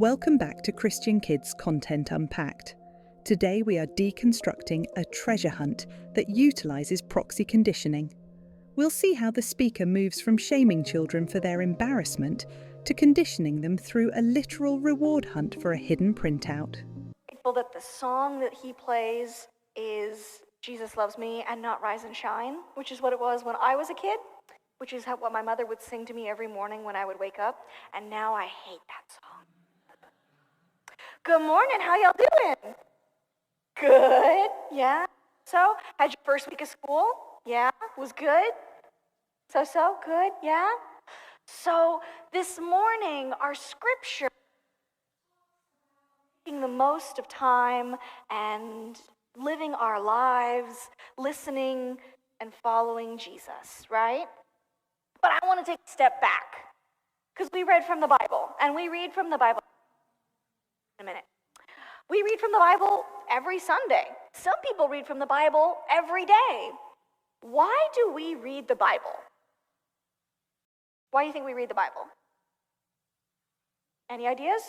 Welcome back to Christian Kids Content Unpacked. Today we are deconstructing a treasure hunt that utilizes proxy conditioning. We'll see how the speaker moves from shaming children for their embarrassment to conditioning them through a literal reward hunt for a hidden printout. That the song that he plays is Jesus Loves Me and Not Rise and Shine, which is what it was when I was a kid, which is what my mother would sing to me every morning when I would wake up, and now I hate that song. Good morning, how y'all doing? Good, yeah. So, had your first week of school? Yeah, was good? So, good, yeah. So, this morning, our scripture, making the most of time and living our lives, listening and following Jesus, right? But I want to take a step back, because we read from the Bible, and we read from the Bible in a minute. We read from the Bible every Sunday. Some people read from the Bible every day. Why do we read the Bible? Why do you think we read the Bible? Any ideas?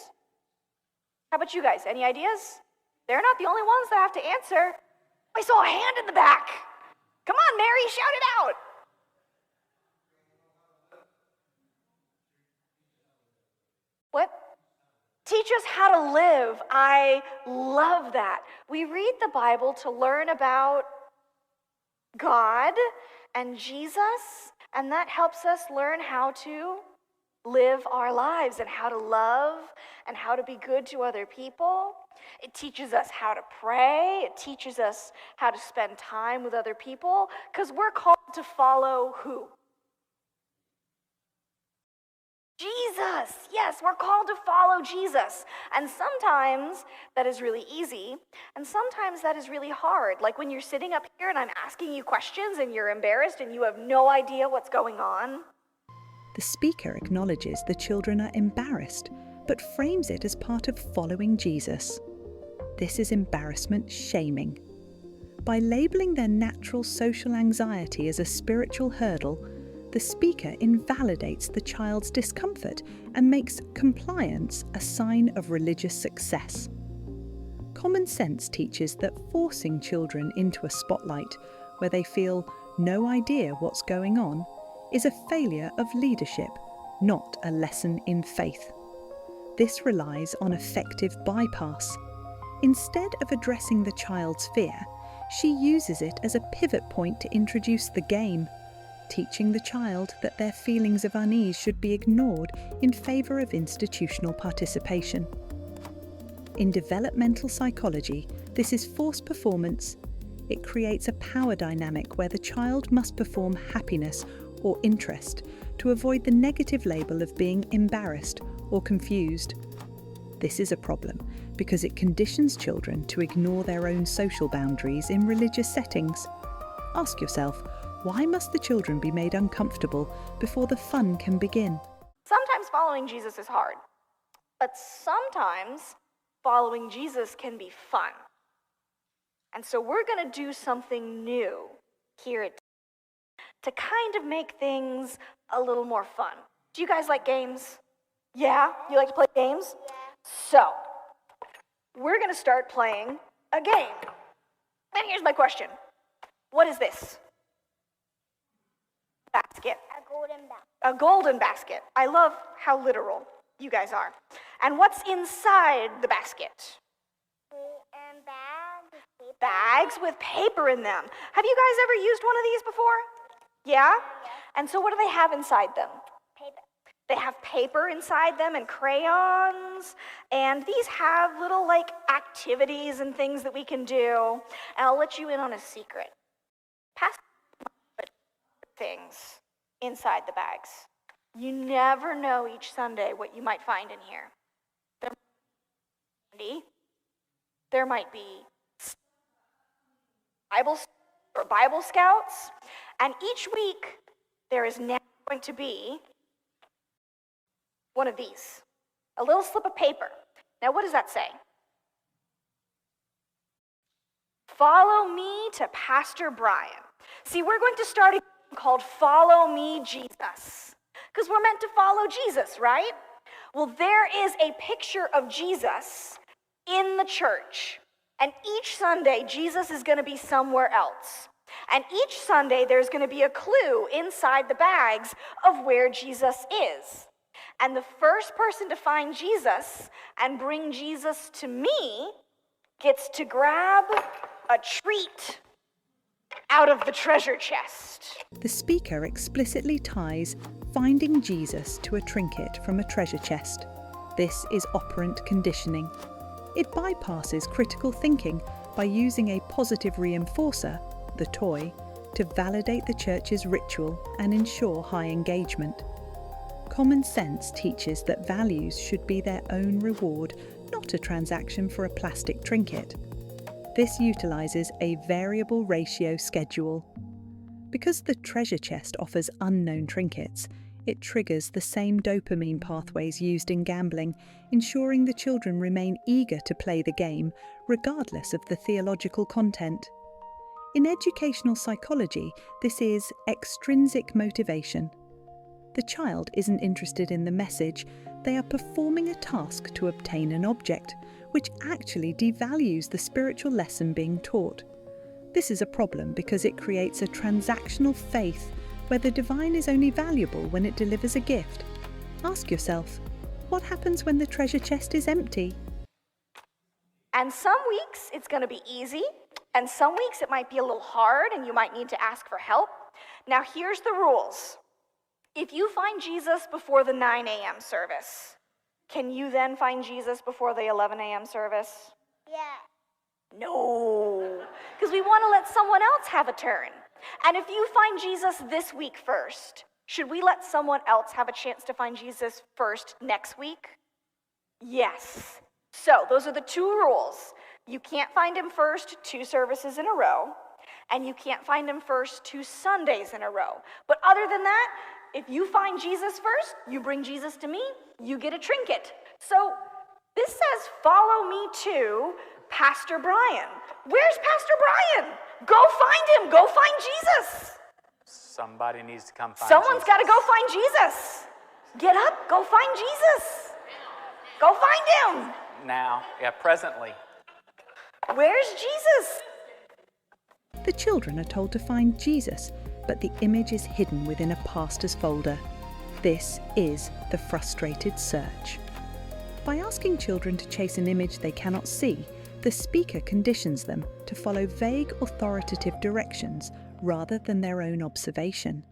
How about you guys? Any ideas? They're not the only ones that have to answer. I saw a hand in the back. Come on, Mary, shout it out. What? Teach us how to live. I love that. We read the Bible to learn about God and Jesus, and that helps us learn how to live our lives and how to love and how to be good to other people. It teaches us how to pray. It teaches us how to spend time with other people, because we're called to follow who? Jesus. Yes, we're called to follow Jesus. And sometimes that is really easy, and sometimes that is really hard. Like when you're sitting up here and I'm asking you questions and you're embarrassed and you have no idea what's going on. The speaker acknowledges the children are embarrassed, but frames it as part of following Jesus. This is embarrassment shaming. By labeling their natural social anxiety as a spiritual hurdle, the speaker invalidates the child's discomfort and makes compliance a sign of religious success. Common sense teaches that forcing children into a spotlight where they feel no idea what's going on is a failure of leadership, not a lesson in faith. This relies on effective bypass. Instead of addressing the child's fear, she uses it as a pivot point to introduce the game, teaching the child that their feelings of unease should be ignored in favor of institutional participation. In developmental psychology, this is forced performance. It creates a power dynamic where the child must perform happiness or interest to avoid the negative label of being embarrassed or confused. This is a problem because it conditions children to ignore their own social boundaries in religious settings. Ask yourself, why must the children be made uncomfortable before the fun can begin? Sometimes following Jesus is hard, but sometimes following Jesus can be fun. And so we're going to do something new here at to kind of make things a little more fun. Do you guys like games? Yeah? You like to play games? Yeah. So, we're going to start playing a game. And here's my question. What is this? Basket. A golden basket. A golden basket. I love how literal you guys are. And what's inside the basket? And Bags with paper in them. Have you guys ever used one of these before? Yeah? And so what do they have inside them? Paper. They have paper inside them and crayons, and these have little like activities and things that we can do. And I'll let you in on a secret. Pass things inside the bags. You never know each Sunday what you might find in here. There might be candy. There might be Bible Scouts, and each week there is now going to be one of these, a little slip of paper. Now, what does that say? Follow me to Pastor Brian. See, we're going to start a game called Follow Me, Jesus, because we're meant to follow Jesus, right? Well, there is a picture of Jesus in the church. And each Sunday, Jesus is going to be somewhere else. And each Sunday, there's going to be a clue inside the bags of where Jesus is. And the first person to find Jesus and bring Jesus to me gets to grab a treat out of the treasure chest. The speaker explicitly ties finding Jesus to a trinket from a treasure chest. This is operant conditioning. It bypasses critical thinking by using a positive reinforcer, the toy, to validate the church's ritual and ensure high engagement. Common sense teaches that values should be their own reward, not a transaction for a plastic trinket. This utilises a variable ratio schedule. Because the treasure chest offers unknown trinkets, it triggers the same dopamine pathways used in gambling, ensuring the children remain eager to play the game, regardless of the theological content. In educational psychology, this is extrinsic motivation. The child isn't interested in the message, they are performing a task to obtain an object, which actually devalues the spiritual lesson being taught. This is a problem because it creates a transactional faith where the divine is only valuable when it delivers a gift. Ask yourself, what happens when the treasure chest is empty? And some weeks it's going to be easy, and some weeks it might be a little hard and you might need to ask for help. Now here's the rules. If you find Jesus before the 9 a.m. service, can you then find Jesus before the 11 a.m. service? Yeah. No, because we want to let someone else have a turn. And if you find Jesus this week first, should we let someone else have a chance to find Jesus first next week? Yes. So those are the two rules. You can't find him first 2 services in a row, and you can't find him first 2 Sundays in a row. But other than that, if you find Jesus first, you bring Jesus to me, you get a trinket. So this says, follow me to Pastor Brian. Where's Pastor Brian? Go find him. Go find Jesus. Somebody needs to come find Someone's Jesus. got to go find Jesus. Get up. Go find Jesus. Go find him. Now, presently. Where's Jesus? The children are told to find Jesus, but the image is hidden within a pastor's folder. This is the frustrated search. By asking children to chase an image they cannot see, the speaker conditions them to follow vague authoritative directions rather than their own observation.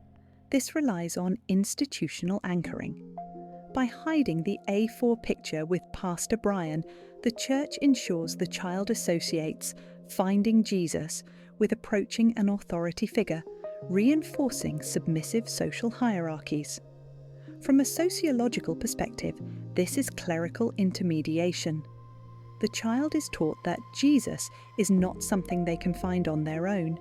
This relies on institutional anchoring. By hiding the A4 picture with Pastor Brian, the church ensures the child associates finding Jesus with approaching an authority figure, reinforcing submissive social hierarchies. From a sociological perspective, this is clerical intermediation. The child is taught that Jesus is not something they can find on their own.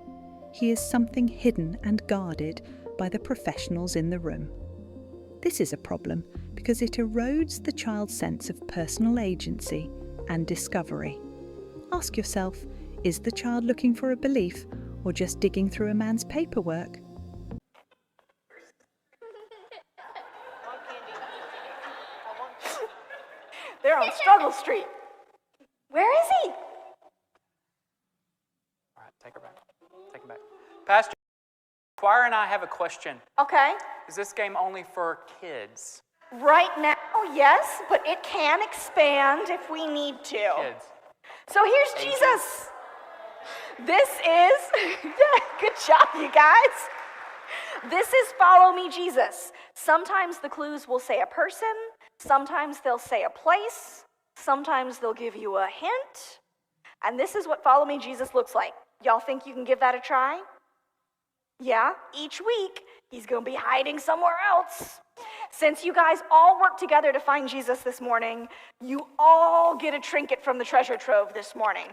He is something hidden and guarded by the professionals in the room. This is a problem because it erodes the child's sense of personal agency and discovery. Ask yourself, is the child looking for a belief or just digging through a man's paperwork? They're on Struggle Street. Where is he? All right, take her back. Take her back. Pastor, Choir and I have a question. Okay. Is this game only for kids? Right now, yes, but it can expand if we need to. Kids. So here's Jesus. This is, good job, you guys. This is Follow Me, Jesus. Sometimes the clues will say a person, sometimes they'll say a place, sometimes they'll give you a hint. And this is what Follow Me, Jesus looks like. Y'all think you can give that a try? Yeah, each week, he's going to be hiding somewhere else. Since you guys all worked together to find Jesus this morning, you all get a trinket from the treasure trove this morning.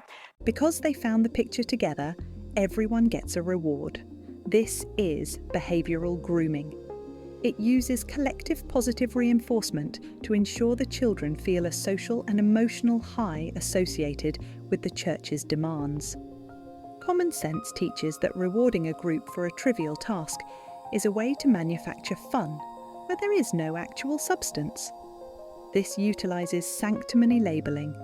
Because they found the picture together, everyone gets a reward. This is behavioural grooming. It uses collective positive reinforcement to ensure the children feel a social and emotional high associated with the church's demands. Common sense teaches that rewarding a group for a trivial task is a way to manufacture fun, where there is no actual substance. This utilises sanctimony labelling.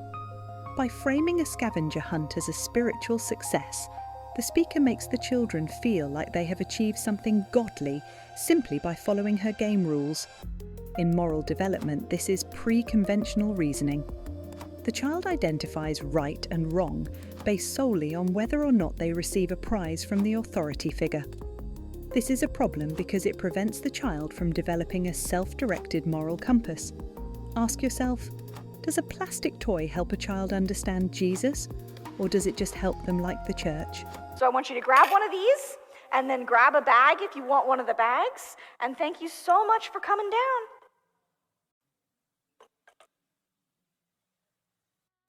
By framing a scavenger hunt as a spiritual success, the speaker makes the children feel like they have achieved something godly simply by following her game rules. In moral development, this is pre-conventional reasoning. The child identifies right and wrong based solely on whether or not they receive a prize from the authority figure. This is a problem because it prevents the child from developing a self-directed moral compass. Ask yourself, does a plastic toy help a child understand Jesus, or does it just help them like the church? So I want you to grab one of these, and then grab a bag if you want one of the bags, and thank you so much for coming down.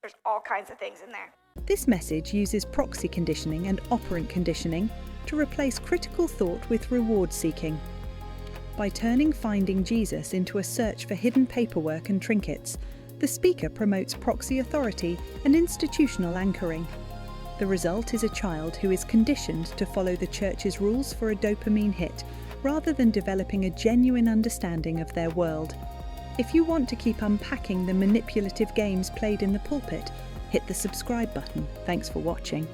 There's all kinds of things in there. This message uses proxy conditioning and operant conditioning to replace critical thought with reward seeking. By turning finding Jesus into a search for hidden paperwork and trinkets, the speaker promotes proxy authority and institutional anchoring. The result is a child who is conditioned to follow the church's rules for a dopamine hit, rather than developing a genuine understanding of their world. If you want to keep unpacking the manipulative games played in the pulpit, hit the subscribe button. Thanks for watching.